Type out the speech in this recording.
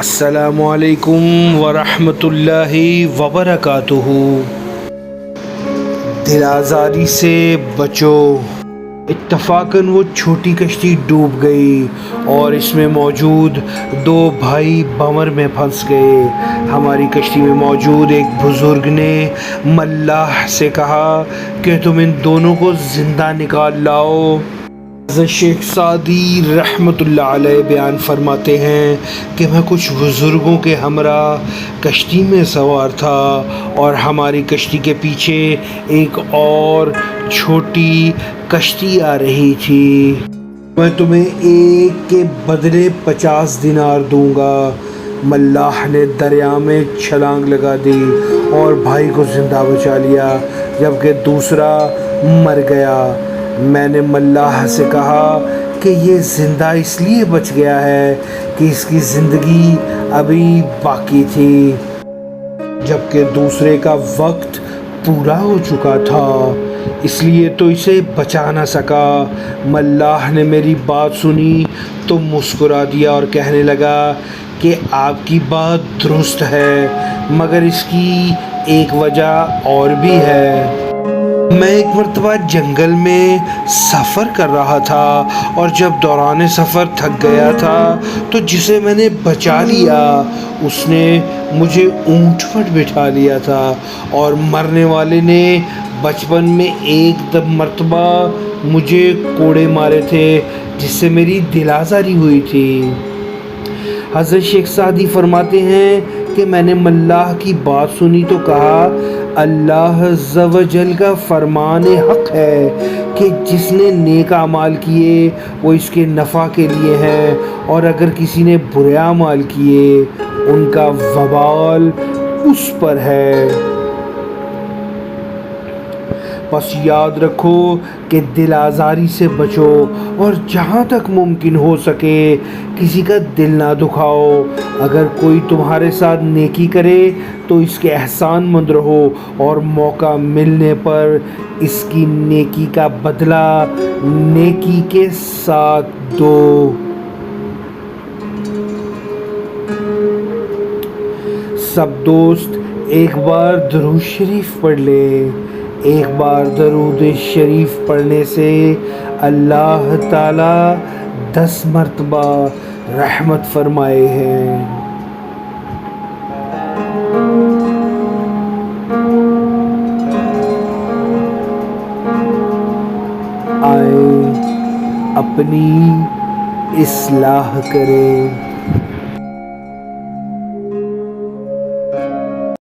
السلام علیکم ورحمۃ اللہ وبرکاتہ۔ دل آزاری سے بچو۔ اتفاقاً وہ چھوٹی کشتی ڈوب گئی اور اس میں موجود دو بھائی بھنور میں پھنس گئے۔ ہماری کشتی میں موجود ایک بزرگ نے ملاح سے کہا کہ تم ان دونوں کو زندہ نکال لاؤ۔ حضرت شیخ سعدی رحمۃ اللہ علیہ بیان فرماتے ہیں کہ میں کچھ بزرگوں کے ہمراہ کشتی میں سوار تھا اور ہماری کشتی کے پیچھے ایک اور چھوٹی کشتی آ رہی تھی۔ میں تمہیں ایک کے بدلے 50 دینار دوں گا۔ ملاح نے دریا میں چھلانگ لگا دی اور بھائی کو زندہ بچا لیا جبکہ دوسرا مر گیا۔ میں نے ملاح سے کہا کہ یہ زندہ اس لیے بچ گیا ہے کہ اس کی زندگی ابھی باقی تھی جبکہ دوسرے کا وقت پورا ہو چکا تھا، اس لیے تو اسے بچا نہ سکا۔ ملاح نے میری بات سنی تو مسکرا دیا اور کہنے لگا کہ آپ کی بات درست ہے مگر اس کی ایک وجہ اور بھی ہے۔ میں ایک مرتبہ جنگل میں سفر کر رہا تھا اور جب دوران سفر تھک گیا تھا تو جسے میں نے بچا لیا اس نے مجھے اونٹ پر بٹھا لیا تھا اور مرنے والے نے بچپن میں ایک مرتبہ مجھے کوڑے مارے تھے جس سے میری دل آزاری ہوئی تھی۔ حضرت شیخ سعدی فرماتے ہیں کہ میں نے ملاح کی بات سنی تو کہا اللہ عز و جل کا فرمان حق ہے کہ جس نے نیک اعمال کیے وہ اس کے نفع کے لیے ہیں اور اگر کسی نے برے اعمال کیے ان کا وبال اس پر ہے۔ بس یاد رکھو کہ دل آزاری سے بچو اور جہاں تک ممکن ہو سکے کسی کا دل نہ دکھاؤ۔ اگر کوئی تمہارے ساتھ نیکی کرے تو اس کے احسان مند رہو اور موقع ملنے پر اس کی نیکی کا بدلہ نیکی کے ساتھ دو۔ سب دوست ایک بار درود شریف پڑھ لیں۔ ایک بار درود شریف پڑھنے سے اللہ تعالی 10 مرتبہ رحمت فرمائے ہیں۔ آئیں اپنی اصلاح کریں۔